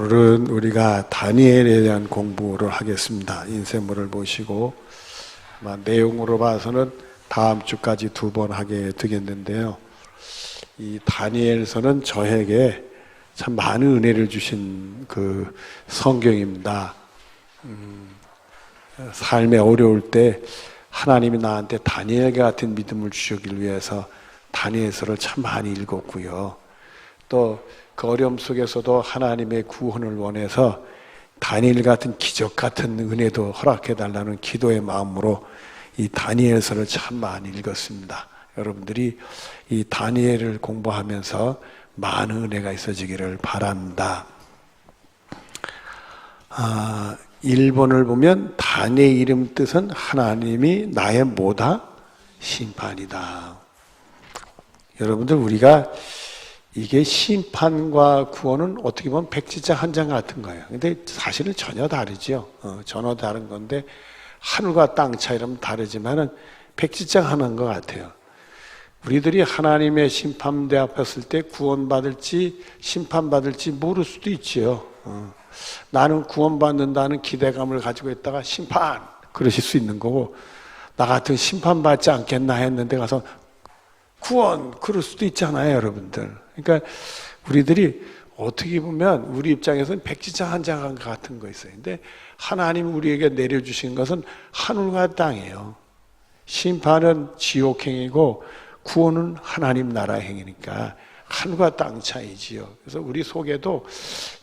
오늘은 우리가 다니엘에 대한 공부를 하겠습니다. 인쇄물을 보시고 아마 내용으로 봐서는 다음 주까지 2번 하게 되겠는데요. 이 다니엘서는 저에게 참 많은 은혜를 주신 그 성경입니다. 삶에 어려울 때 하나님이 나한테 다니엘 같은 믿음을 주시기 위해서 다니엘서를 참 많이 읽었고요. 또 그 어려움 속에서도 하나님의 구원을 원해서 다니엘 같은 기적 같은 은혜도 허락해 달라는 기도의 마음으로 이 다니엘서를 참 많이 읽었습니다. 여러분들이 이 다니엘을 공부하면서 많은 은혜가 있어지기를 바랍니다. 1번을 보면 다니엘 이름 뜻은 하나님이 나의 뭐다? 심판이다. 여러분들 우리가 이게 심판과 구원은 어떻게 보면 백지장 한 장 같은 거예요. 근데 사실은 전혀 다르죠. 전혀 다른 건데 하늘과 땅 차이라면 다르지만은 백지장 하나인 것 같아요. 우리들이 하나님의 심판대 앞에 섰을 때 구원받을지 심판받을지 모를 수도 있지요. 나는 구원받는다는 기대감을 가지고 있다가 심판! 그러실 수 있는 거고, 나 같은 심판받지 않겠나 했는데 가서 구원! 그럴 수도 있잖아요, 여러분들. 그러니까 우리들이 어떻게 보면 우리 입장에서는 백지장 한 장 같은 거 있어요. 근데 하나님이 우리에게 내려주신 것은 하늘과 땅이에요. 심판은 지옥행이고 구원은 하나님 나라 행위니까 하늘과 땅 차이지요. 그래서 우리 속에도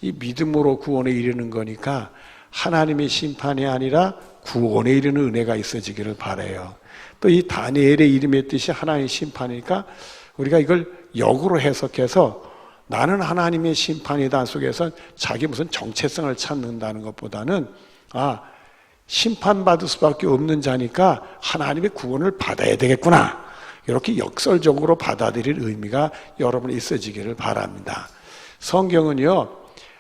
이 믿음으로 구원에 이르는 거니까 하나님의 심판이 아니라 구원에 이르는 은혜가 있어지기를 바라요. 또 이 다니엘의 이름의 뜻이 하나님의 심판이니까 우리가 이걸 역으로 해석해서 나는 하나님의 심판이다 속에서 자기 무슨 정체성을 찾는다는 것보다는 심판받을 수밖에 없는 자니까 하나님의 구원을 받아야 되겠구나, 이렇게 역설적으로 받아들일 의미가 여러분에 있어지기를 바랍니다. 성경은요,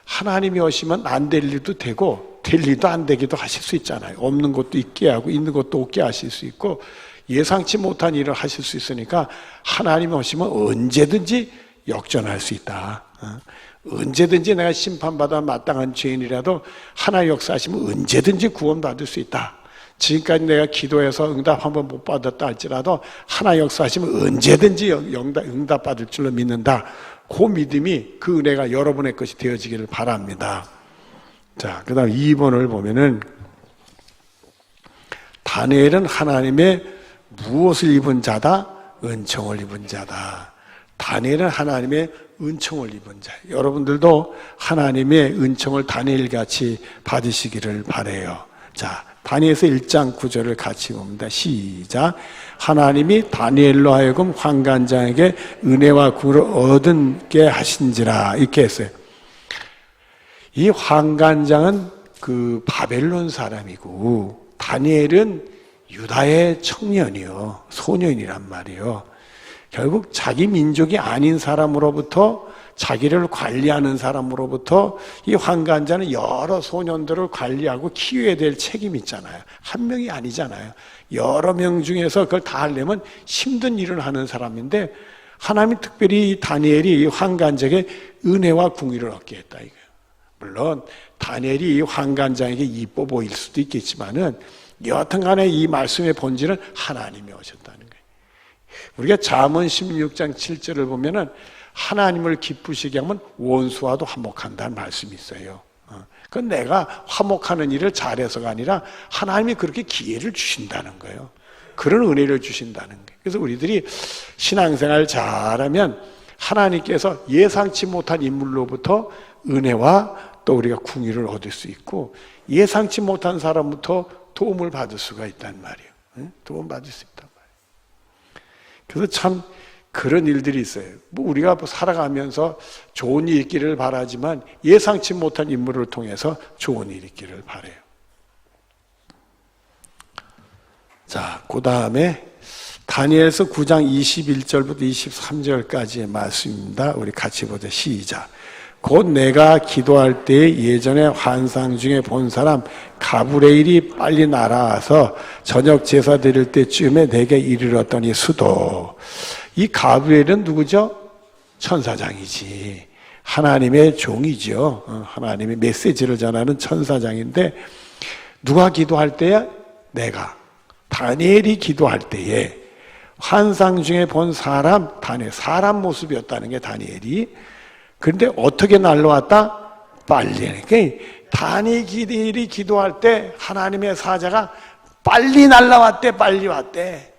하나님이 오시면 안 될 일도 되고 될 일도 안 되기도 하실 수 있잖아요. 없는 것도 있게 하고 있는 것도 없게 하실 수 있고 예상치 못한 일을 하실 수 있으니까 하나님이 오시면 언제든지 역전할 수 있다. 언제든지 내가 심판받아 마땅한 죄인이라도 하나님 역사하시면 언제든지 구원받을 수 있다. 지금까지 내가 기도해서 응답 한번 못 받았다 할지라도 하나님 역사하시면 언제든지 응답받을 줄로 믿는다. 그 믿음이, 그 은혜가 여러분의 것이 되어지기를 바랍니다. 자, 그 다음 2번을 보면은 다니엘은 하나님의 무엇을 입은 자다? 은총을 입은 자다. 다니엘은 하나님의 은총을 입은 자. 여러분들도 하나님의 은총을 다니엘같이 받으시기를 바라요. 자, 다니엘서 1장 9절을 같이 봅니다. 시작. 하나님이 다니엘로 하여금 환관장에게 은혜와 구를 얻게 하신지라. 이렇게 했어요. 이 환관장은 그 바벨론 사람이고 다니엘은 유다의 청년이요, 소년이란 말이요. 결국 자기 민족이 아닌 사람으로부터, 자기를 관리하는 사람으로부터 이 환관자는 여러 소년들을 관리하고 키워야 될 책임이 있잖아요. 한 명이 아니잖아요. 여러 명 중에서 그걸 다 하려면 힘든 일을 하는 사람인데 하나님이 특별히 다니엘이 이 환관장에게 은혜와 궁의를 얻게 했다 이거예요. 물론 다니엘이 이 환관장에게 이뻐 보일 수도 있겠지만은 여하튼간에 이 말씀의 본질은 하나님이 오셨다는 거예요. 우리가 잠언 16장 7절을 보면은 하나님을 기쁘시게 하면 원수와도 화목한다는 말씀이 있어요. 그건 내가 화목하는 일을 잘해서가 아니라 하나님이 그렇게 기회를 주신다는 거예요. 그런 은혜를 주신다는 거예요. 그래서 우리들이 신앙생활 잘하면 하나님께서 예상치 못한 인물로부터 은혜와 또 우리가 궁의를 얻을 수 있고 예상치 못한 사람부터 도움을 받을 수가 있단 말이에요. 도움 받을 수 있단 말이에요. 그래서 참 그런 일들이 있어요. 우리가 살아가면서 좋은 일이 있기를 바라지만 예상치 못한 인물을 통해서 좋은 일이 있기를 바라요. 자, 그 다음에 다니엘서 9장 21절부터 23절까지의 말씀입니다. 우리 같이 보자. 시작. 곧 내가 기도할 때 예전에 환상 중에 본 사람 가브리엘이 빨리 날아와서 저녁 제사 드릴 때쯤에 내게 이르렀더니 수도. 이 가브리엘은 누구죠? 천사장이지. 하나님의 종이죠. 하나님의 메시지를 전하는 천사장인데 누가 기도할 때야? 내가. 다니엘이 기도할 때에 환상 중에 본 사람, 다니엘, 사람 모습이었다는 게 다니엘이. 그런데 어떻게 날라왔다? 빨리. 그러니까 다니엘이 기도할 때 하나님의 사자가 빨리 날라왔대, 빨리 왔대.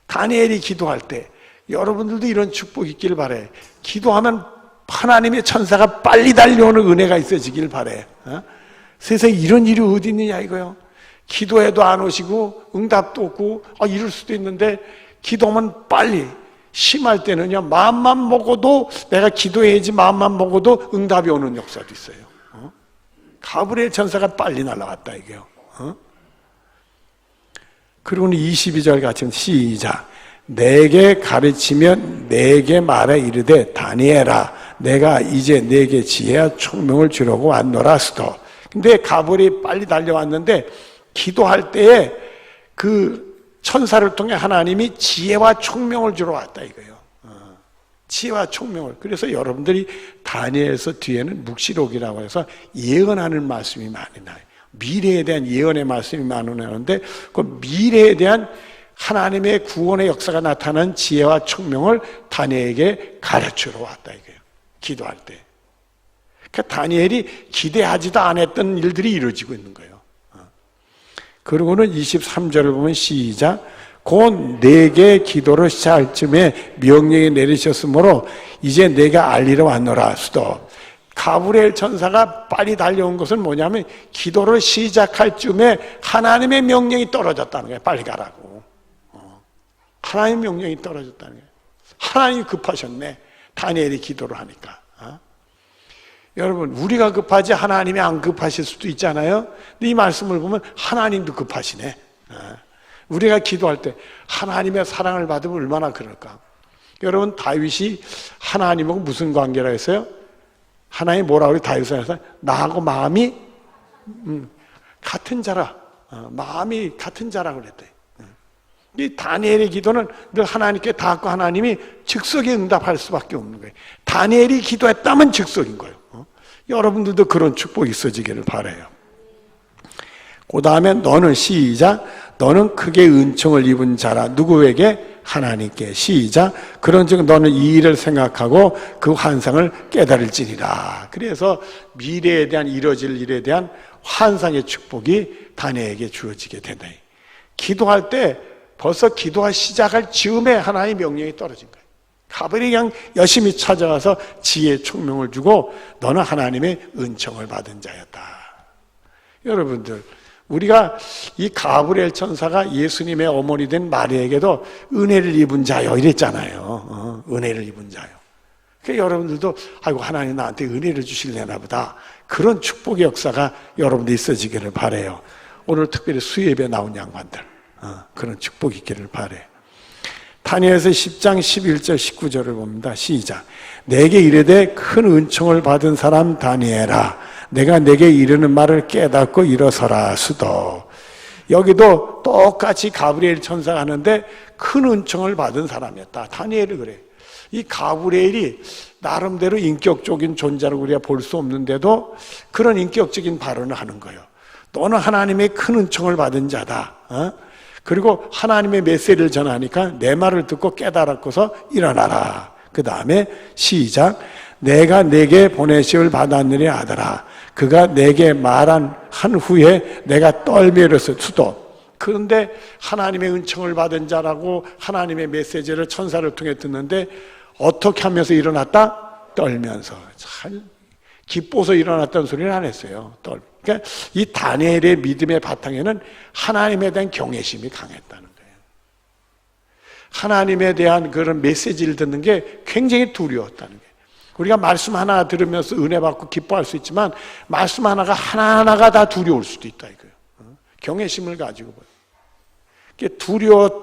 다니엘이 기도할 때 여러분들도 이런 축복이 있길 바래. 기도하면 하나님의 천사가 빨리 달려오는 은혜가 있어지길 바래. 세상에 이런 일이 어디 있느냐 이거요. 기도해도 안 오시고 응답도 없고 이럴 수도 있는데 기도하면 빨리. 심할 때는요, 마음만 먹어도 내가 기도해야지 마음만 먹어도 응답이 오는 역사도 있어요. 가브리엘 천사가 빨리 날아갔다 이게요. 그리고는 22절 같이 시작. 내게 가르치면 내게 말해 이르되 다니엘아 내가 이제 내게 지혜와 총명을 주려고 왔노라 스도. 근데 가브리엘이 빨리 달려왔는데 기도할 때에 그 천사를 통해 하나님이 지혜와 총명을 주러 왔다 이거예요. 지혜와 총명을. 그래서 여러분들이 다니엘서 뒤에는 묵시록이라고 해서 예언하는 말씀이 많이 나요. 미래에 대한 예언의 말씀이 많이 나오는데 그 미래에 대한 하나님의 구원의 역사가 나타난 지혜와 총명을 다니엘에게 가르치러 왔다 이거예요. 기도할 때. 그러니까 다니엘이 기대하지도 않았던 일들이 이루어지고 있는 거예요. 그리고는 23절을 보면 시작. 곧 내게 기도를 시작할 쯤에 명령이 내리셨으므로 이제 내가 알리러 왔노라 수도. 가브리엘 천사가 빨리 달려온 것은 뭐냐면 기도를 시작할 쯤에 하나님의 명령이 떨어졌다는 거예요. 빨리 가라고. 하나님의 명령이 떨어졌다는 거예요. 하나님이 급하셨네. 다니엘이 기도를 하니까. 여러분, 우리가 급하지 하나님이 안 급하실 수도 있잖아요. 근데 이 말씀을 보면 하나님도 급하시네. 우리가 기도할 때 하나님의 사랑을 받으면 얼마나 그럴까. 여러분, 다윗이 하나님하고 무슨 관계라 했어요? 하나님이 뭐라고 그래? 다윗을 해서 나하고 마음이 같은 자라. 마음이 같은 자라 그랬대. 이 다니엘의 기도는 늘 하나님께 닿고 하나님이 즉석에 응답할 수밖에 없는 거예요. 다니엘이 기도했다면 즉석인 거예요. 여러분들도 그런 축복이 있어지기를 바라요. 그 다음에 너는 시작. 너는 크게 은총을 입은 자라. 누구에게? 하나님께. 시작. 그런즉 너는 이 일을 생각하고 그 환상을 깨달을지니라. 그래서 미래에 대한 이뤄질 일에 대한 환상의 축복이 다니엘에게 주어지게 된다. 기도할 때 벌써 기도가 시작할 즈음에 하나님의 명령이 떨어진 거예요. 가브리엘이 그냥 열심히 찾아와서 지혜의 총명을 주고 너는 하나님의 은총을 받은 자였다. 여러분들, 우리가 이 가브리엘 천사가 예수님의 어머니 된 마리아에게도 은혜를 입은 자요 이랬잖아요. 은혜를 입은 자요. 그러니까 여러분들도 아이고 하나님 나한테 은혜를 주실래나 보다. 그런 축복의 역사가 여러분들 있어지기를 바라요. 오늘 특별히 수예배 나온 양반들 그런 축복이 있기를 바라요. 다니엘서 10장 11절 19절을 봅니다. 시작. 내게 이르되 큰 은총을 받은 사람 다니엘아 내가 내게 이르는 말을 깨닫고 일어서라 수도. 여기도 똑같이 가브리엘 천사가 하는데 큰 은총을 받은 사람이었다. 다니엘이 그래. 이 가브리엘이 나름대로 인격적인 존재라고 우리가 볼 수 없는데도 그런 인격적인 발언을 하는 거예요. 너는 하나님의 큰 은총을 받은 자다. 그리고 하나님의 메시지를 전하니까 내 말을 듣고 깨달았고서 일어나라. 그 다음에 시작. 내가 내게 보내심을 받았느니 아들아. 그가 내게 말한 한 후에 내가 떨며 일어서 수도. 그런데 하나님의 은총을 받은 자라고 하나님의 메시지를 천사를 통해 듣는데 어떻게 하면서 일어났다? 떨면서. 잘 기뻐서 일어났다는 소리는 안 했어요. 그러니까 이 다니엘의 믿음의 바탕에는 하나님에 대한 경외심이 강했다는 거예요. 하나님에 대한 그런 메시지를 듣는 게 굉장히 두려웠다는 거예요. 우리가 말씀 하나 들으면서 은혜 받고 기뻐할 수 있지만 말씀 하나가 하나하나가 다 두려울 수도 있다 이거예요. 경외심을 가지고 봐요. 두려워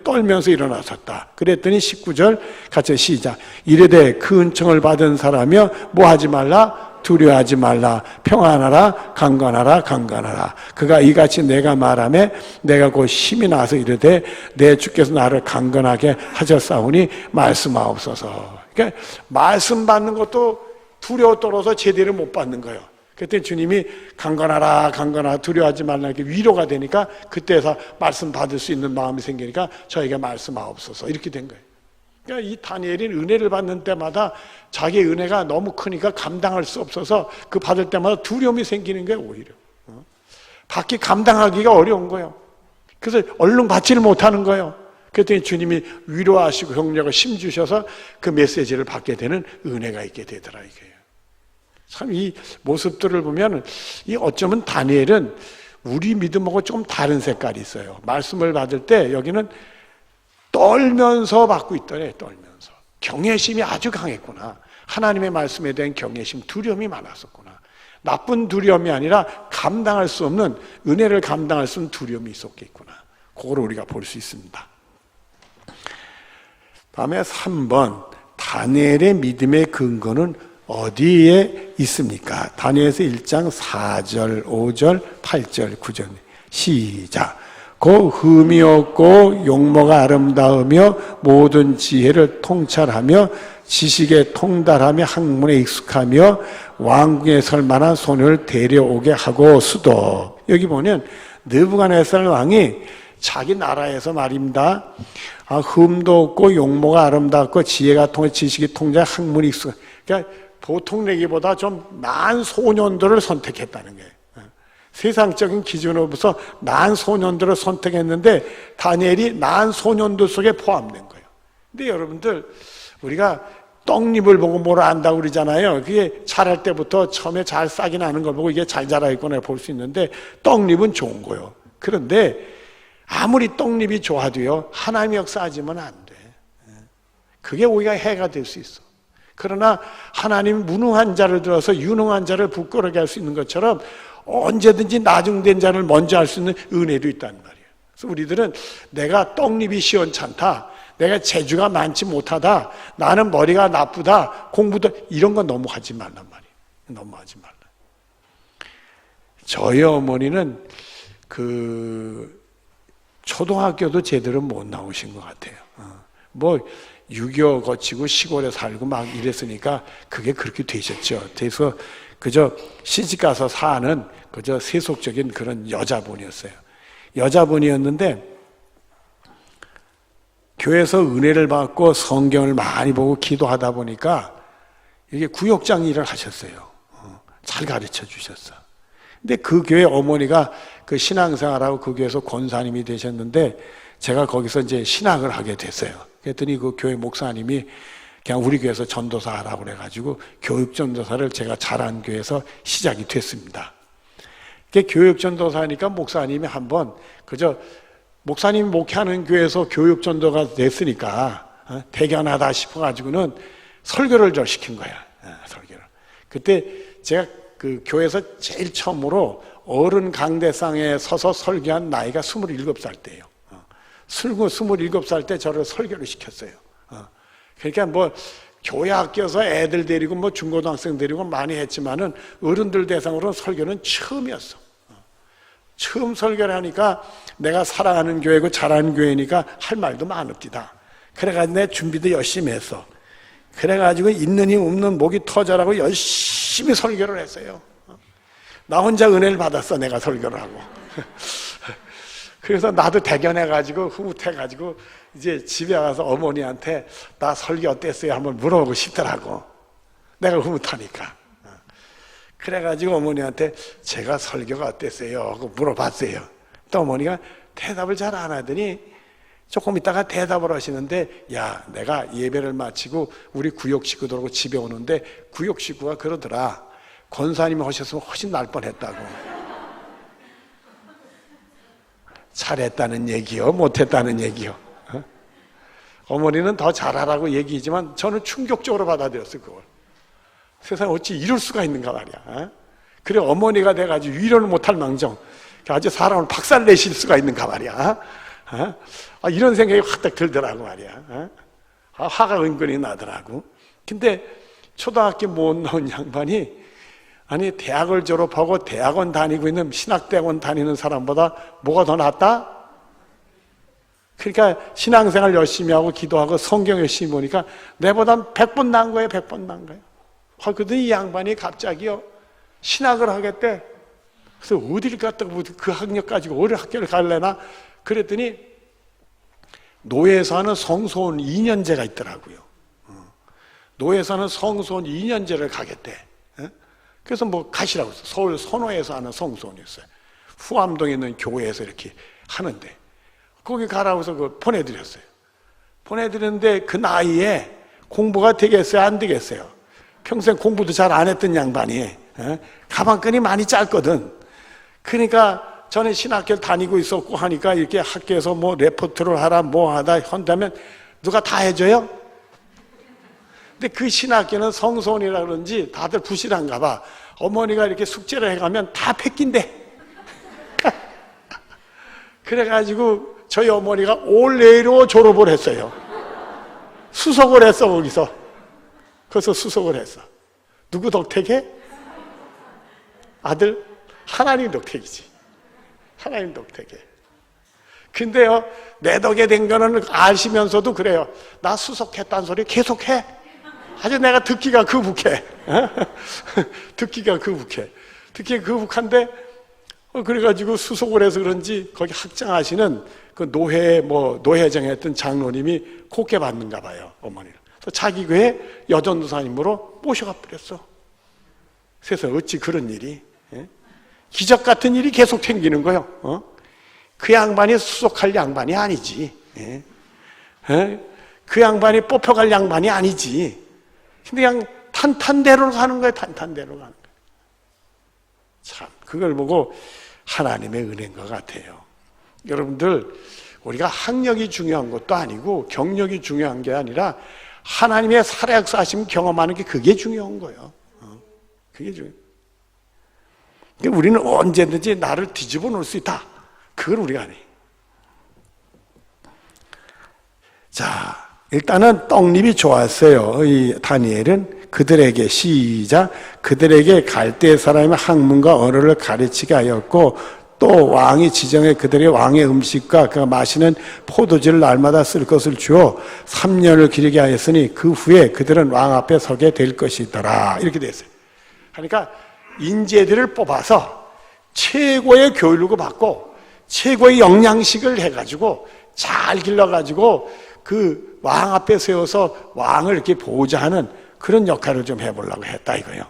떨면서 일어나셨다. 그랬더니 19절 같이 시작. 이르되 그 은총을 받은 사람이여 뭐하지 말라? 두려워하지 말라. 평안하라. 강건하라. 강건하라. 그가 이같이 내가 말하며 내가 곧 힘이 나서 이르되 내 주께서 나를 강건하게 하셨사오니 말씀하옵소서. 그러니까 말씀 받는 것도 두려워 떨어서 제대로 못 받는 거예요. 그때 주님이 강건하라 강건하라 두려워하지 말라 이렇게 위로가 되니까 그때서 말씀 받을 수 있는 마음이 생기니까 저에게 말씀하옵소서 이렇게 된 거예요. 그러니까 이 다니엘이 은혜를 받는 때마다 자기의 은혜가 너무 크니까 감당할 수 없어서 그 받을 때마다 두려움이 생기는 거예요. 오히려 받기 감당하기가 어려운 거예요. 그래서 얼른 받지를 못하는 거예요. 그랬더니 주님이 위로하시고 격려하고 힘 주셔서 그 메시지를 받게 되는 은혜가 있게 되더라 이거예요. 참 이 모습들을 보면 이 어쩌면 다니엘은 우리 믿음하고 조금 다른 색깔이 있어요. 말씀을 받을 때 여기는 떨면서 받고 있더래. 떨면서 경외심이 아주 강했구나. 하나님의 말씀에 대한 경외심, 두려움이 많았었구나. 나쁜 두려움이 아니라 감당할 수 없는 은혜를 감당할 수 없는 두려움이 있었겠구나. 그걸 우리가 볼 수 있습니다. 다음에 3번 다니엘의 믿음의 근거는 어디에 있습니까? 다니엘서 1장 4절, 5절, 8절, 9절 시작. 그 흠이 없고 용모가 아름다우며 모든 지혜를 통찰하며 지식에 통달하며 학문에 익숙하며 왕궁에 설 만한 소녀를 데려오게 하고 수도. 여기 보면 느부갓네살 왕이 자기 나라에서 말입니다. 흠도 없고 용모가 아름답고 지혜가 통해 지식이 통해 학문이 익숙. 그러니까 보통 내기보다 좀 나은 소년들을 선택했다는 거예요. 세상적인 기준으로서 나은 소년들을 선택했는데 다니엘이 나은 소년들 속에 포함된 거예요. 근데 여러분들 우리가 떡잎을 보고 뭘 안다고 그러잖아요. 그게 자랄 때부터 처음에 잘 싹이 나는 걸 보고 이게 잘 자라있구나 볼 수 있는데 떡잎은 좋은 거예요. 그런데 아무리 떡잎이 좋아도요 하나님이 역사하지면 안 돼. 그게 오히려 해가 될 수 있어. 그러나 하나님 무능한 자를 들어서 유능한 자를 부끄러게 할 수 있는 것처럼 언제든지 나중된 자를 먼저 할 수 있는 은혜도 있단 말이에요. 그래서 우리들은 내가 떡잎이 시원찮다, 내가 재주가 많지 못하다, 나는 머리가 나쁘다, 공부도 이런 건 너무 하지 말란 말이에요. 너무 하지 말라. 저희 어머니는 초등학교도 제대로 못 나오신 것 같아요. 6.25 거치고 시골에 살고 막 이랬으니까 그게 그렇게 되셨죠. 그래서 그저 시집가서 사는 그저 세속적인 그런 여자분이었어요. 여자분이었는데 교회에서 은혜를 받고 성경을 많이 보고 기도하다 보니까 이게 구역장 일을 하셨어요. 잘 가르쳐 주셨어. 근데 그 교회 어머니가 그 신앙생활하고 그 교회에서 권사님이 되셨는데 제가 거기서 이제 신학을 하게 됐어요. 그랬더니 그 교회 목사님이 그냥 우리 교회에서 전도사 하라고 그래가지고 교육 전도사를 제가 잘한 교회에서 시작이 됐습니다. 교육 전도사니까 목사님이 한번 그저 목사님이 목회하는 교회에서 교육 전도가 됐으니까 대견하다 싶어가지고는 설교를 좀 시킨 거야. 설교를. 그때 제가 그 교회에서 제일 처음으로 어른 강대상에 서서 설교한 나이가 27살 때예요. 27살 때 저를 설교를 시켰어요. 그러니까 교회 학교에서 애들 데리고 중고등학생 데리고 많이 했지만은 어른들 대상으로 설교는 처음이었어. 처음 설교를 하니까 내가 사랑하는 교회고 잘하는 교회니까 할 말도 많읍디다. 그래가지고 내 준비도 열심히 했어. 그래가지고 있는 힘 없는 목이 터져라고 열심히 설교를 했어요. 나 혼자 은혜를 받았어, 내가 설교를 하고. 그래서 나도 대견해가지고 흐뭇해가지고 이제 집에 가서 어머니한테 나 설교 어땠어요? 한번 물어보고 싶더라고. 내가 흐뭇하니까. 그래가지고 어머니한테 제가 설교가 어땠어요? 하고 물어봤어요. 또 어머니가 대답을 잘 안 하더니 조금 있다가 대답을 하시는데, 야, 내가 예배를 마치고 우리 구역 식구들하고 집에 오는데 구역 식구가 그러더라. 권사님이 하셨으면 훨씬 날 뻔했다고. 잘했다는 얘기요? 못했다는 얘기요? 어머니는 더 잘하라고 얘기지만 저는 충격적으로 받아들였어요, 그걸. 세상에 어찌 이럴 수가 있는가 말이야. 그래, 어머니가 돼가지고 위로를 못할 망정 아주 사람을 박살내실 수가 있는가 말이야. 이런 생각이 확 들더라고 말이야. 화가 은근히 나더라고. 근데 초등학교 못 나온 양반이 아니 대학을 졸업하고 대학원 다니고 있는 신학대학원 다니는 사람보다 뭐가 더 낫다? 그러니까 신앙생활 열심히 하고 기도하고 성경 열심히 보니까 내보다 100번 나은 거예요. 100번 나은 거예요. 그러더니 이 양반이 갑자기요 신학을 하겠대. 그래서 어디를 갔다가 그 학력 가지고 어디 학교를 갈래나? 그랬더니 노예에서 하는 성소원 2년제가 있더라고요. 노예에서 하는 성소원 2년제를 가겠대. 그래서 뭐 가시라고 했어요. 서울 선호에서 하는 성소원이었어요. 후암동에 있는 교회에서 이렇게 하는데 거기 가라고 해서 보내드렸어요. 보내드렸는데 그 나이에 공부가 되겠어요? 안 되겠어요? 평생 공부도 잘 안 했던 양반이 가방끈이 많이 짧거든. 그러니까 전에 신학교를 다니고 있었고 하니까 이렇게 학교에서 뭐 레포트를 하라 뭐 하다 한다면 누가 다 해줘요? 근데 그 신학교는 성소원이라 그런지 다들 부실한가 봐. 어머니가 이렇게 숙제를 해가면 다 뺏긴대. 그래가지고 저희 어머니가 올 내로 졸업을 했어요. 수석을 했어 거기서. 그래서 수석을 했어. 누구 덕택에? 아들? 하나님 덕택이지. 하나님 덕택에. 근데요 내 덕에 된 거는 아시면서도 그래요. 나 수석했다는 소리 계속해. 아주 내가 듣기가 거북해. 듣기가 거북해. 듣기가 거북한데 그래가지고 수속을 해서 그런지 거기 학장하시는 그 노회장에 했던 장로님이 곱게 받는가 봐요, 어머니를. 그래서 자기 교회 여전도사님으로 모셔가 버렸어. 세상에 어찌 그런 일이, 기적 같은 일이 계속 생기는 거예요. 그 양반이 수속할 양반이 아니지. 그 양반이 뽑혀갈 양반이 아니지. 근데 그냥 탄탄대로 가는 거예요, 탄탄대로 가는 거예요. 참, 그걸 보고 하나님의 은혜인 것 같아요. 여러분들, 우리가 학력이 중요한 것도 아니고 경력이 중요한 게 아니라 하나님의 살아역사하심 경험하는 게 그게 중요한 거예요. 그게 중요해요. 우리는 언제든지 나를 뒤집어 놓을 수 있다. 그걸 우리가 안 해. 자, 일단은 떡잎이 좋았어요. 이 다니엘은 그들에게 시작 그들에게 갈대 사람의 학문과 언어를 가르치게 하였고 또 왕이 지정해 그들의 왕의 음식과 그가 마시는 포도주를 날마다 쓸 것을 주어 3년을 기르게 하였으니 그 후에 그들은 왕 앞에 서게 될 것이더라. 이렇게 됐어요. 그러니까 인재들을 뽑아서 최고의 교육을 받고 최고의 영양식을 해가지고 잘 길러가지고 그 왕 앞에 세워서 왕을 이렇게 보호자하는 그런 역할을 좀 해보려고 했다 이거예요.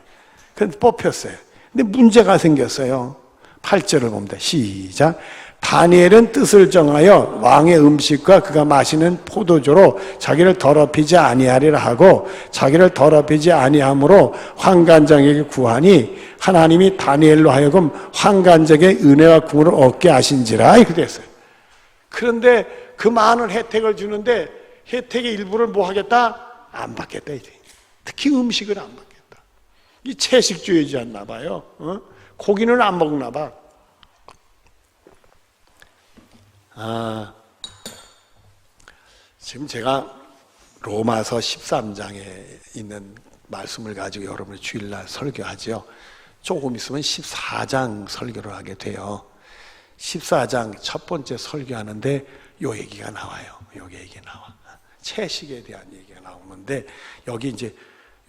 그런데 뽑혔어요. 근데 문제가 생겼어요. 8절을 봅니다. 시작. 다니엘은 뜻을 정하여 왕의 음식과 그가 마시는 포도주로 자기를 더럽히지 아니하리라 하고 자기를 더럽히지 아니함으로 환관장에게 구하니 하나님이 다니엘로 하여금 환관장의 은혜와 구원을 얻게 하신지라 이렇게 됐어요. 그런데 그 많은 혜택을 주는데 혜택의 일부를 뭐 하겠다? 안 받겠다 이제. 특히 음식을 안 받겠다. 이 채식주의자였나 봐요. 고기는 안 먹나 봐. 지금 제가 로마서 13장에 있는 말씀을 가지고 여러분의 주일날 설교하죠. 조금 있으면 14장 설교를 하게 돼요. 14장 첫 번째 설교하는데 요 얘기가 나와요. 요 얘기 나와. 채식에 대한 얘기가 나오는데 여기 이제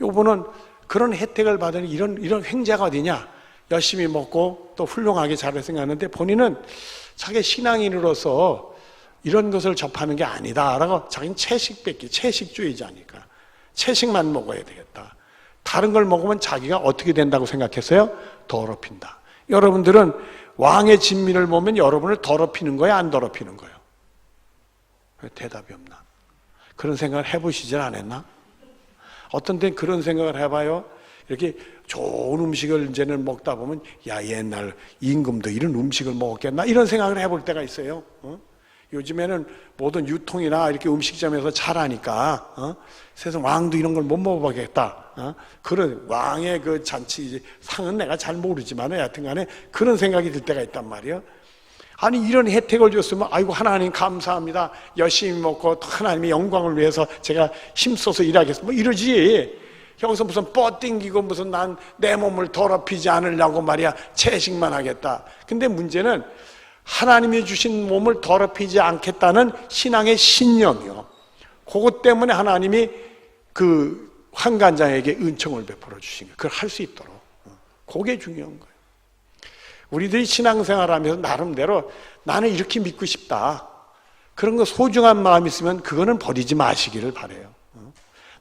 요분은 그런 혜택을 받으니 이런 횡재가 어디냐? 열심히 먹고 또 훌륭하게 잘할 생각하는데 본인은 자기 신앙인으로서 이런 것을 접하는 게 아니다라고 자기는 채식주의자니까 채식만 먹어야 되겠다. 다른 걸 먹으면 자기가 어떻게 된다고 생각했어요? 더럽힌다. 여러분들은 왕의 진미를 보면 여러분을 더럽히는 거야, 안 더럽히는 거예요? 왜 대답이 없나? 그런 생각을 해보시질 않았나? 어떤 때는 그런 생각을 해봐요. 이렇게 좋은 음식을 이제는 먹다 보면 야 옛날 임금도 이런 음식을 먹었겠나? 이런 생각을 해볼 때가 있어요. 요즘에는 모든 유통이나 이렇게 음식점에서 잘하니까 세상 왕도 이런 걸 못 먹어보겠다. 그런 왕의 그 잔치 상은 내가 잘 모르지만 여하튼간에 그런 생각이 들 때가 있단 말이에요. 아니 이런 혜택을 줬으면 아이고 하나님 감사합니다. 열심히 먹고 하나님의 영광을 위해서 제가 힘써서 일하겠습니다. 뭐 이러지. 여기서 무슨 뻗띵기고 무슨 난 내 몸을 더럽히지 않으려고 말이야 채식만 하겠다. 근데 문제는 하나님이 주신 몸을 더럽히지 않겠다는 신앙의 신념이요. 그것 때문에 하나님이 그 환관장에게 은총을 베풀어 주신 거예요. 그걸 할 수 있도록. 그게 중요한 거예요. 우리들이 신앙생활하면서 나름대로 나는 이렇게 믿고 싶다. 그런 거 소중한 마음이 있으면 그거는 버리지 마시기를 바라요.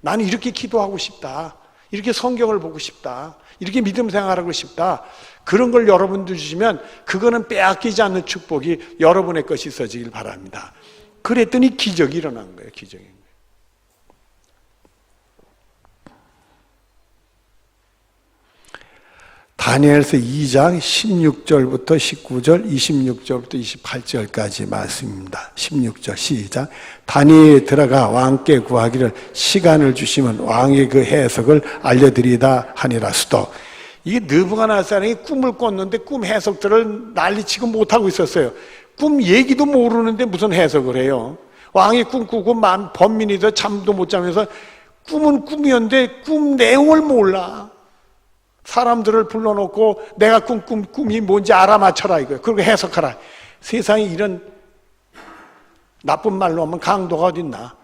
나는 이렇게 기도하고 싶다. 이렇게 성경을 보고 싶다. 이렇게 믿음 생활하고 싶다. 그런 걸 여러분들 주시면 그거는 빼앗기지 않는 축복이 여러분의 것이 있어지길 바랍니다. 그랬더니 기적이 일어난 거예요. 기적이. 다니엘서 2장 16절부터 19절, 26절부터 28절까지 말씀입니다. 16절 시작. 다니엘이 들어가 왕께 구하기를 시간을 주시면 왕의 그 해석을 알려드리다 하니라 수도. 이게 느부갓네살이 꿈을 꿨는데 꿈 해석들을 난리치고 못하고 있었어요. 꿈 얘기도 모르는데 무슨 해석을 해요. 왕이 꿈 꾸고 범민이도 잠도 못 자면서 꿈은 꿈이었는데 꿈 내용을 몰라. 사람들을 불러놓고 내가 꿈이 뭔지 알아맞혀라 이거예요. 그리고 해석하라. 세상에 이런 나쁜 말로 하면 강도가 어딨나?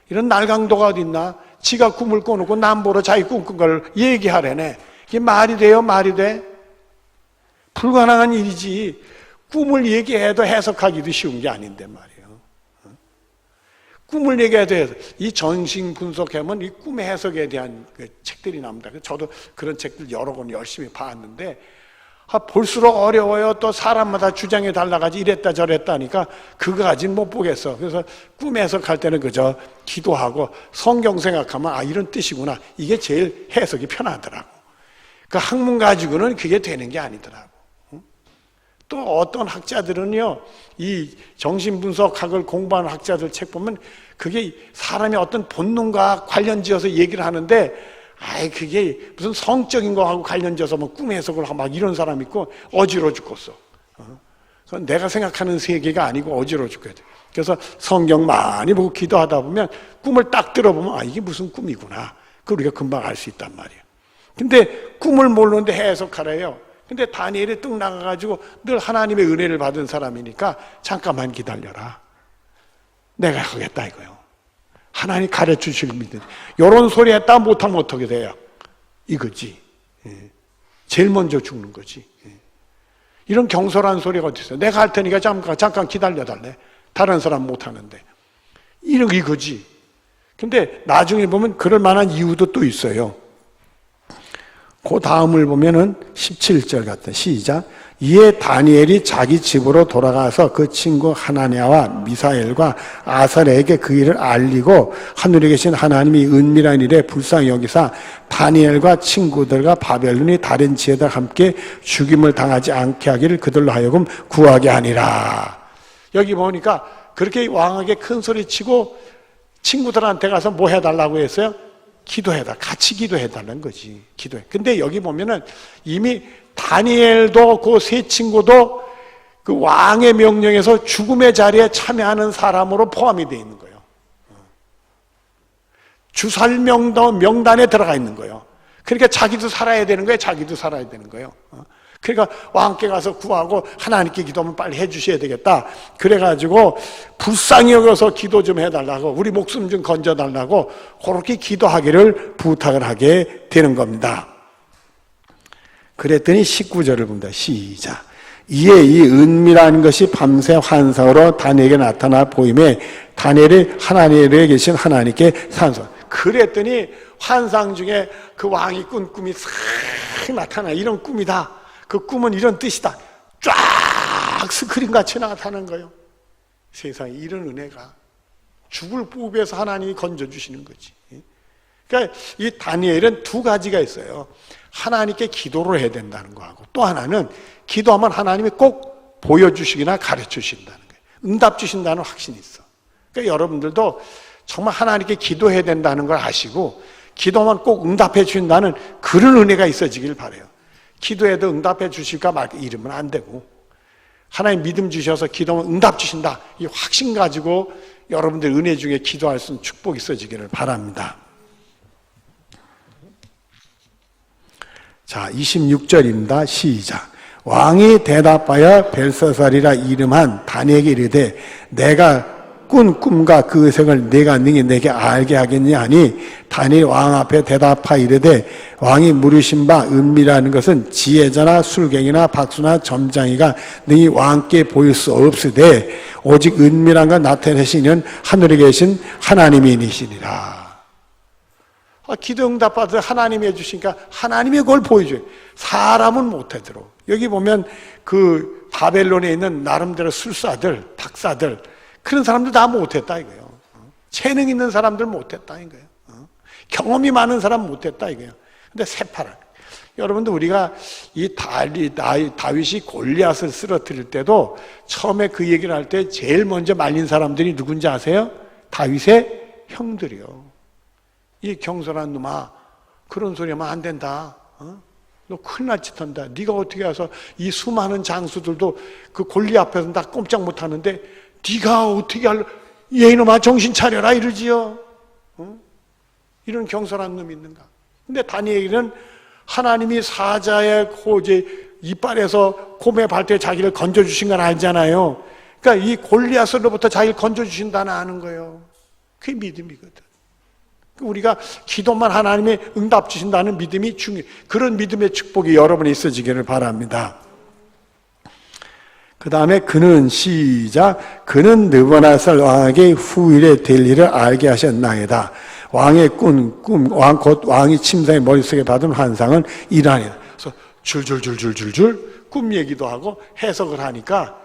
이런 날강도가 어딨나? 지가 꿈을 꿔놓고 남보러 자기 꿈꾼 걸 얘기하래네. 이게 말이 돼요? 말이 돼? 불가능한 일이지. 꿈을 얘기해도 해석하기도 쉬운 게 아닌데 말이에요. 꿈을 얘기해도 해서 이 정신 분석하면 이 꿈의 해석에 대한 그 책들이 나옵니다. 저도 그런 책들 여러 권 열심히 봤는데 볼수록 어려워요. 또 사람마다 주장에 달라가지 이랬다 저랬다 하니까 그거 가진 못 보겠어. 그래서 꿈 해석할 때는 그저 기도하고 성경 생각하면 아 이런 뜻이구나. 이게 제일 해석이 편하더라고. 그 학문 가지고는 그게 되는 게 아니더라고. 또 어떤 학자들은요, 이 정신분석학을 공부하는 학자들 책 보면 그게 사람의 어떤 본능과 관련지어서 얘기를 하는데, 아이, 그게 무슨 성적인 거하고 관련지어서 뭐 꿈 해석을 하고 막 이런 사람 있고 어지러워 죽겠어. 그건 내가 생각하는 세계가 아니고 어지러워 죽게 돼. 그래서 성경 많이 보고 기도하다 보면 꿈을 딱 들어보면 아, 이게 무슨 꿈이구나. 그걸 우리가 금방 알 수 있단 말이에요. 근데 꿈을 모르는데 해석하래요. 근데 다니엘이 뚝 나가가지고 늘 하나님의 은혜를 받은 사람이니까 잠깐만 기다려라. 내가 하겠다 이거요. 하나님 가르쳐주실 믿음. 이런 소리 했다 못하면 어떻게 돼요? 이거지. 제일 먼저 죽는 거지. 이런 경솔한 소리가 어디 있어요? 내가 할 테니까 잠깐 기다려달래. 다른 사람 못하는데. 이거지. 근데 나중에 보면 그럴 만한 이유도 또 있어요. 그 다음을 보면은 17절 같은 시작. 이에 다니엘이 자기 집으로 돌아가서 그 친구 하나냐와 미사엘과 아살에게 그 일을 알리고 하늘에 계신 하나님이 은밀한 일에 불쌍히 여기사 다니엘과 친구들과 바벨론이 다른 지혜들 함께 죽임을 당하지 않게 하기를 그들로 하여금 구하게 하니라. 여기 보니까 그렇게 왕에게 큰 소리 치고 친구들한테 가서 뭐 해달라고 했어요? 기도해달라. 같이 기도해달라는 거지. 기도해. 근데 여기 보면은 이미 다니엘도 그 세 친구도 그 왕의 명령에서 죽음의 자리에 참여하는 사람으로 포함이 되어 있는 거예요. 주살 명단에 들어가 있는 거예요. 그러니까 자기도 살아야 되는 거예요. 자기도 살아야 되는 거예요. 그러니까 왕께 가서 구하고 하나님께 기도하면 빨리 해주셔야 되겠다. 그래가지고 불쌍히 여겨서 기도 좀 해달라고 우리 목숨 좀 건져달라고 그렇게 기도하기를 부탁을 하게 되는 겁니다. 그랬더니 19절을 봅니다. 시작. 이에 이 은밀한 것이 밤새 환상으로 다니엘에게 나타나 보임에 다니엘이 하나님에 계신 하나님께 산소. 그랬더니 환상 중에 그 왕이 꾼 꿈이 싹 나타나. 이런 꿈이다. 그 꿈은 이런 뜻이다. 쫙 스크린같이 나타나는 거예요. 세상에 이런 은혜가 죽을 부부에서 하나님이 건져주시는 거지. 그러니까 이 다니엘은 두 가지가 있어요. 하나님께 기도를 해야 된다는 거하고 또 하나는 기도하면 하나님이 꼭 보여주시거나 가르쳐주신다는 거예요. 응답 주신다는 확신이 있어. 그러니까 여러분들도 정말 하나님께 기도해야 된다는 걸 아시고 기도하면 꼭 응답해 주신다는 그런 은혜가 있어지길 바라요. 기도해도 응답해 주실까 말까 이러면 안 되고 하나님 믿음 주셔서 기도하면 응답 주신다. 이 확신 가지고 여러분들 은혜 중에 기도할 수 있는 축복이 있어지기를 바랍니다. 자, 26절입니다. 시작. 왕이 대답하여 벨사살이라 이름한 다니엘에게 이르되 내가 꾼 꿈과 그 의색을 내가 능히 내게 알게 하겠냐 하니 다니엘 왕 앞에 대답하 이르되 왕이 물으신 바 은미라는 것은 지혜자나 술갱이나 박수나 점장이가 능히 왕께 보일 수 없으되 오직 은밀한 걸 나타내시는 하늘에 계신 하나님이니시니라. 기도 응답받을 하나님이 해주시니까 하나님이 그걸 보여줘요. 사람은 못하도록. 여기 보면 그 바벨론에 있는 나름대로 술사들, 박사들, 그런 사람들 다 못했다 이거예요. 재능 있는 사람들 못했다 이거예요. 경험이 많은 사람 못했다 이거예요. 근데 새파란. 여러분들 우리가 이 다윗이 골리앗을 쓰러뜨릴 때도 처음에 그 얘기를 할 때 제일 먼저 말린 사람들이 누군지 아세요? 다윗의 형들이요. 이 경솔한 놈아, 그런 소리 하면 안 된다. 너 큰일 날 짓 한다. 네가 어떻게 해서 이 수많은 장수들도 그 골리앗 앞에서 다 꼼짝 못 하는데 네가 어떻게 할, 얘 이놈아 정신 차려라 이러지요. 이런 경솔한 놈이 있는가? 근데 다니엘은 하나님이 사자의 이빨에서 곰의 발대에 자기를 건져주신 걸 알잖아요. 그러니까 이 골리앗으로부터 자기를 건져주신다는 아는 거예요. 그게 믿음이거든. 우리가 기도만 하나님의 응답 주신다는 믿음이 중요해요. 그런 믿음의 축복이 여러분이 있어지기를 바랍니다. 그 다음에 그는 시작 그는 느부갓네살 왕에게 후일에 될 일을 알게 하셨나이다. 왕의 왕 곧 왕이 침상의 머릿속에 받은 환상은 이러하니라. 그래서 줄줄줄줄줄줄 꿈 얘기도 하고 해석을 하니까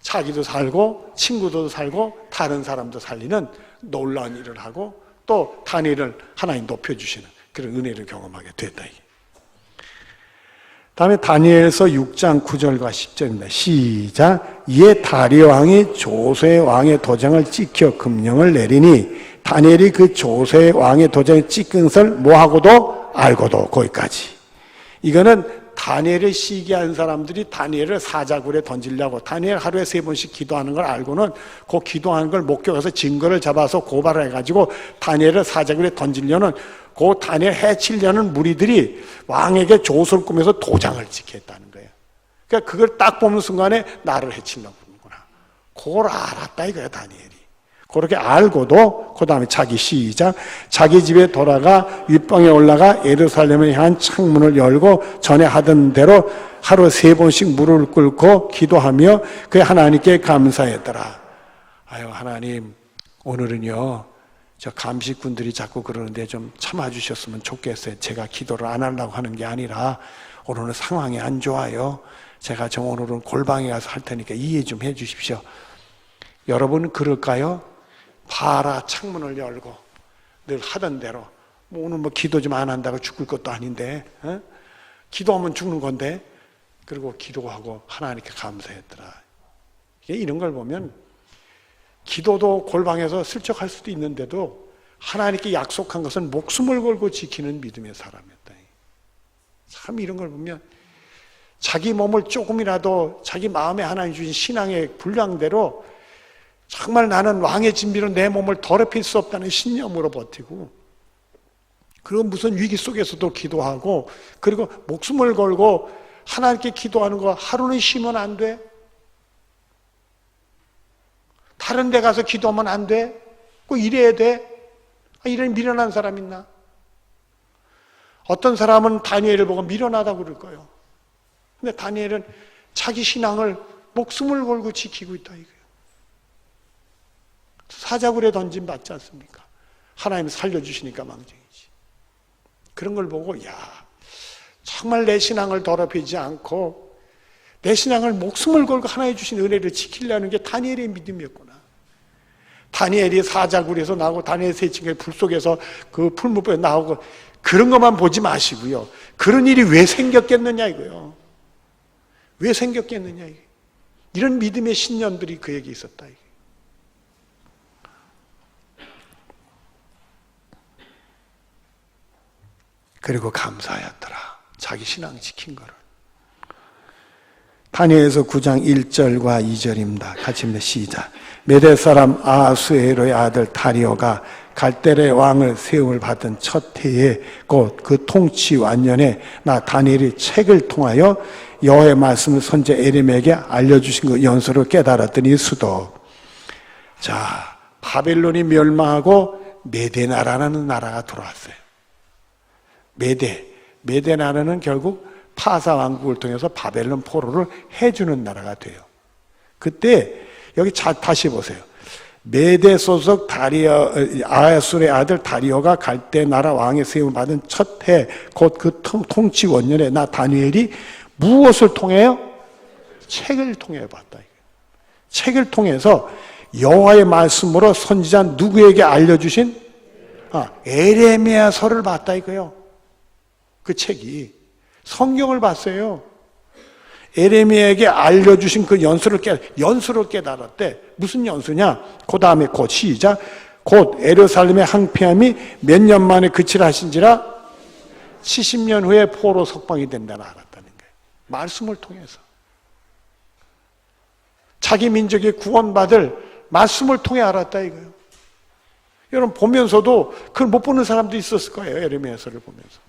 자기도 살고 친구도 살고 다른 사람도 살리는 놀라운 일을 하고 또 다니엘을 하나님 높여주시는 그런 은혜를 경험하게 됐다. 다음에 다니엘서 6장 9절과 10절입니다. 시작. 이에 다리오 왕이 조세 왕의 도장을 찍혀 금령을 내리니 다니엘이 그 조세 왕의 도장을 찍은 것을 뭐하고도 알고도 거기까지. 이거는 다니엘을 시기한 사람들이 다니엘을 사자굴에 던지려고 다니엘 하루에 3번씩 기도하는 걸 알고는 그 기도하는 걸 목격해서 증거를 잡아서 고발을 해가지고 다니엘을 사자굴에 던지려는 그 다니엘 해치려는 무리들이 왕에게 조소를 꾸며서 도장을 찍게 했다는 거예요. 그러니까 그걸 딱 보는 순간에 나를 해치려고 그러는구나. 그걸 알았다 이거예요, 다니엘이. 그렇게 알고도 그 다음에 시작 자기 집에 돌아가 윗방에 올라가 예루살렘을 향한 창문을 열고 전에 하던 대로 하루 3번씩 무릎을 꿇고 기도하며 그 하나님께 감사했더라. 아유 하나님 오늘은요 저 감식꾼들이 자꾸 그러는데 좀 참아주셨으면 좋겠어요. 제가 기도를 안 하려고 하는 게 아니라 오늘은 상황이 안 좋아요. 제가 오늘은 골방에 가서 할 테니까 이해 좀 해 주십시오. 여러분 그럴까요? 봐라 창문을 열고 늘 하던 대로 오늘 기도 좀 안 한다고 죽을 것도 아닌데 기도하면 죽는 건데 그리고 기도하고 하나님께 감사했더라. 이런 걸 보면 기도도 골방에서 슬쩍 할 수도 있는데도 하나님께 약속한 것은 목숨을 걸고 지키는 믿음의 사람이었다. 참 이런 걸 보면 자기 몸을 조금이라도 자기 마음에 하나님 주신 신앙의 분량대로 정말 나는 왕의 진비로 내 몸을 더럽힐 수 없다는 신념으로 버티고 그리고 무슨 위기 속에서도 기도하고 그리고 목숨을 걸고 하나님께 기도하는 거 하루는 쉬면 안 돼? 다른 데 가서 기도하면 안 돼? 꼭 이래야 돼? 이런 미련한 사람 있나? 어떤 사람은 다니엘을 보고 미련하다고 그럴 거예요. 근데 다니엘은 자기 신앙을 목숨을 걸고 지키고 있다 이거예요. 사자굴에 던짐 받지 않습니까? 하나님 살려주시니까 망정이지. 그런 걸 보고 야 정말 내 신앙을 더럽히지 않고 내 신앙을 목숨을 걸고 하나님 주신 은혜를 지키려는 게 다니엘의 믿음이었구나. 다니엘이 사자굴에서 나오고 다니엘 세층의 불 속에서 그 풀무불에 나오고 그런 것만 보지 마시고요. 그런 일이 왜 생겼겠느냐 이거요. 왜 생겼겠느냐 이게. 이런 믿음의 신념들이 그에게 있었다 이게. 그리고 감사하였더라. 자기 신앙 지킨 거를. 다니엘서 9장 1절과 2절입니다. 같이 입니다. 시작. 메대 사람 아수에로의 아들 다리오가 갈대의 왕을 세움을 받은 첫 해에 곧 그 통치 완년에 나 다니엘이 책을 통하여 여호와의 말씀을 선지 에рем에게 알려주신 그 연설을 깨달았더니 수도 자, 바벨론이 멸망하고 메대 나라라는 나라가 들어왔어요. 메대 나라는 결국 파사 왕국을 통해서 바벨론 포로를 해주는 나라가 돼요. 그때 여기 다시 보세요. 메대 소속 아하술의 아들 다리오가 갈대 나라 왕의 세움을 받은 첫 해, 곧 그 통치 원년에 나 다니엘이 무엇을 통해요? 책을 통해 봤다. 책을 통해서 여호와의 말씀으로 선지자 누구에게 알려주신 에레미야서를 봤다 이거요. 그 책이 성경을 봤어요. 에레미야에게 알려주신 그 연수를 깨달았대. 무슨 연수냐? 그 다음에 곧 시작. 곧 예루살렘의 항폐함이 몇 년 만에 그치라 하신지라 70년 후에 포로 석방이 된다는 알았다는 거예요. 말씀을 통해서. 자기 민족이 구원받을 말씀을 통해 알았다 이거예요. 여러분 보면서도 그걸 못 보는 사람도 있었을 거예요. 에레미야서를 보면서도.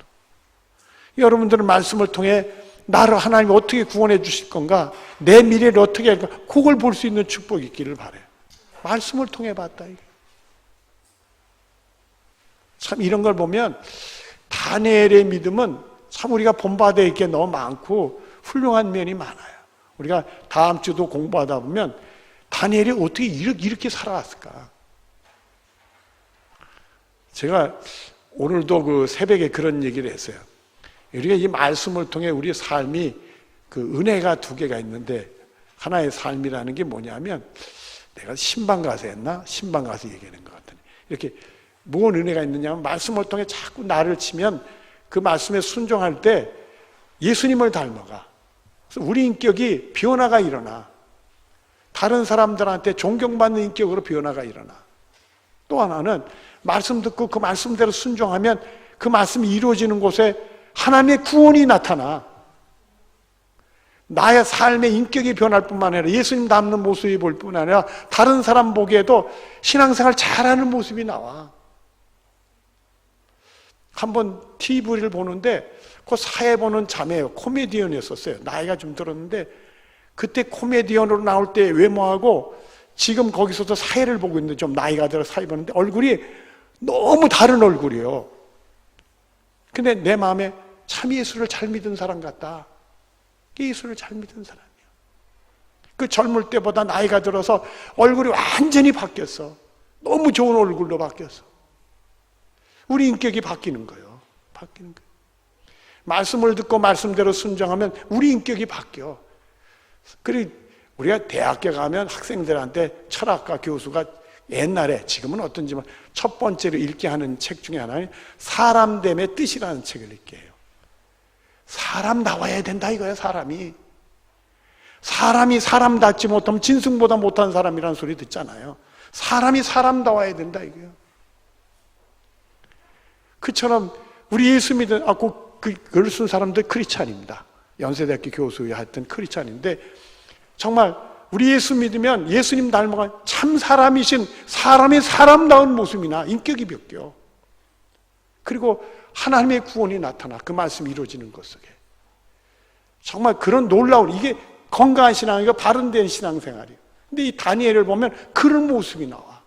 여러분들은 말씀을 통해 나를 하나님이 어떻게 구원해 주실 건가, 내 미래를 어떻게 할까, 그걸 볼 수 있는 축복이 있기를 바라요. 말씀을 통해 봤다 이게. 참 이런 걸 보면 다니엘의 믿음은 참 우리가 본받아야 할 게 너무 많고 훌륭한 면이 많아요. 우리가 다음 주도 공부하다 보면 다니엘이 어떻게 이렇게 살아왔을까. 제가 오늘도 그 새벽에 그런 얘기를 했어요. 우리가 이 말씀을 통해 우리의 삶이 그 은혜가 두 개가 있는데, 하나의 삶이라는 게 뭐냐면, 내가 신방 가서 했나? 신방 가서 얘기하는 것 같더니, 이렇게 무슨 은혜가 있느냐면 말씀을 통해 자꾸 나를 치면 그 말씀에 순종할 때 예수님을 닮아가. 그래서 우리 인격이 변화가 일어나. 다른 사람들한테 존경받는 인격으로 변화가 일어나. 또 하나는 말씀 듣고 그 말씀대로 순종하면 그 말씀이 이루어지는 곳에 하나님의 구원이 나타나. 나의 삶의 인격이 변할 뿐만 아니라 예수님 닮는 모습이 볼 뿐 아니라 다른 사람 보기에도 신앙생활 잘하는 모습이 나와. 한번 TV를 보는데 그 사회 보는 자매예요. 코미디언이었었어요. 나이가 좀 들었는데 그때 코미디언으로 나올 때 외모하고 지금 거기서도 사회를 보고 있는데 좀 나이가 들어 사회 보는데 얼굴이 너무 다른 얼굴이에요. 근데 내 마음에 참 예수를 잘 믿은 사람 같다. 예수를 잘 믿은 사람이야. 그 젊을 때보다 나이가 들어서 얼굴이 완전히 바뀌었어. 너무 좋은 얼굴로 바뀌었어. 우리 인격이 바뀌는 거예요. 바뀌는 거예요. 말씀을 듣고 말씀대로 순종하면 우리 인격이 바뀌어. 그리고 우리가 대학교 가면 학생들한테 철학과 교수가 옛날에, 지금은 어떤지만 첫 번째로 읽게 하는 책 중에 하나는 사람됨의 뜻이라는 책을 읽게 해요. 사람 나와야 된다 이거예요. 사람이 사람답지 못하면 짐승보다 못한 사람이라는 소리 듣잖아요. 사람이 사람다워야 된다 이거예요. 그처럼 우리 예수 믿은 글을 쓴 사람들 크리스찬입니다. 연세대학교 교수였던 크리스찬인데 정말 우리 예수 믿으면 예수님 닮아간 참 사람이신 사람의 사람다운 모습이나 인격이 바뀌어. 그리고 하나님의 구원이 나타나 그 말씀이 이루어지는 것 속에. 정말 그런 놀라운, 이게 건강한 신앙이고 바른된 신앙생활이에요. 근데 이 다니엘을 보면 그런 모습이 나와.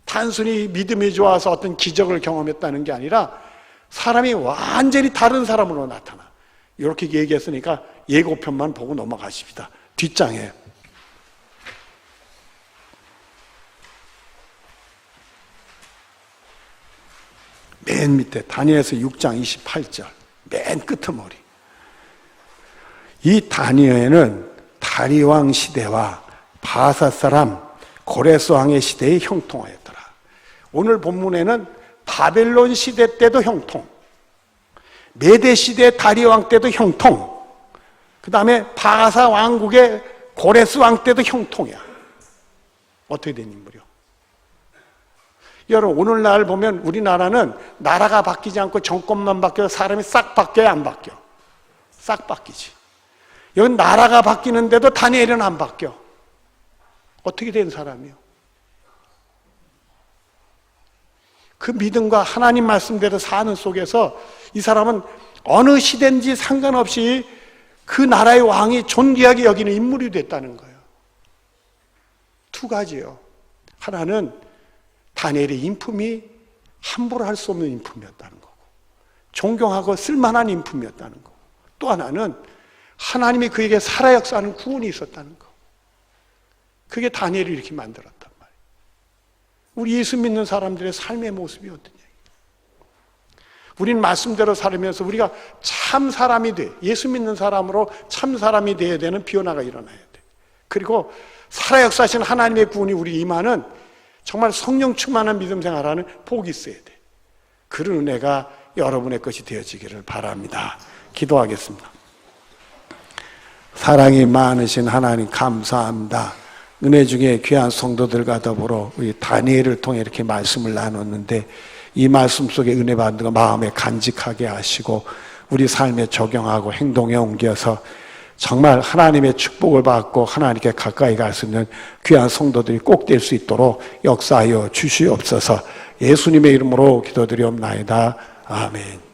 단순히 믿음이 좋아서 어떤 기적을 경험했다는 게 아니라 사람이 완전히 다른 사람으로 나타나. 이렇게 얘기했으니까 예고편만 보고 넘어가십시다. 뒷장에 맨 밑에 다니엘서 6장 28절 맨 끄트머리. 이 다니엘은 다리왕 시대와 바사 사람 고레스 왕의 시대에 형통하였더라. 오늘 본문에는 바벨론 시대 때도 형통, 메대 시대 다리왕 때도 형통, 그 다음에 바사 왕국의 고레스 왕 때도 형통이야. 어떻게 된 인물이요? 여러분 오늘날 보면 우리나라는 나라가 바뀌지 않고 정권만 바뀌어서 사람이 싹 바뀌어야 안 바뀌어. 싹 바뀌지. 여기 나라가 바뀌는데도 다니엘은 안 바뀌어. 어떻게 된 사람이요? 그 믿음과 하나님 말씀대로 사는 속에서 이 사람은 어느 시대인지 상관없이 그 나라의 왕이 존귀하게 여기는 인물이 됐다는 거예요. 두 가지요. 하나는 다니엘의 인품이 함부로 할 수 없는 인품이었다는 거고, 존경하고 쓸만한 인품이었다는 거고, 또 하나는 하나님이 그에게 살아 역사하는 구원이 있었다는 거. 그게 다니엘을 이렇게 만들었단 말이에요. 우리 예수 믿는 사람들의 삶의 모습이 어떠냐. 우리는 말씀대로 살면서 우리가 참 사람이 돼, 예수 믿는 사람으로 참 사람이 돼야 되는 변화가 일어나야 돼. 그리고 살아 역사하신 하나님의 구원이 우리 임하는 정말 성령 충만한 믿음 생활하는 복이 있어야 돼. 그런 은혜가 여러분의 것이 되어지기를 바랍니다. 기도하겠습니다. 사랑이 많으신 하나님 감사합니다. 은혜 중에 귀한 성도들과 더불어 우리 다니엘을 통해 이렇게 말씀을 나눴는데, 이 말씀 속에 은혜 받는 거 마음에 간직하게 하시고 우리 삶에 적용하고 행동에 옮겨서 정말 하나님의 축복을 받고 하나님께 가까이 갈 수 있는 귀한 성도들이 꼭 될 수 있도록 역사하여 주시옵소서. 예수님의 이름으로 기도드리옵나이다. 아멘.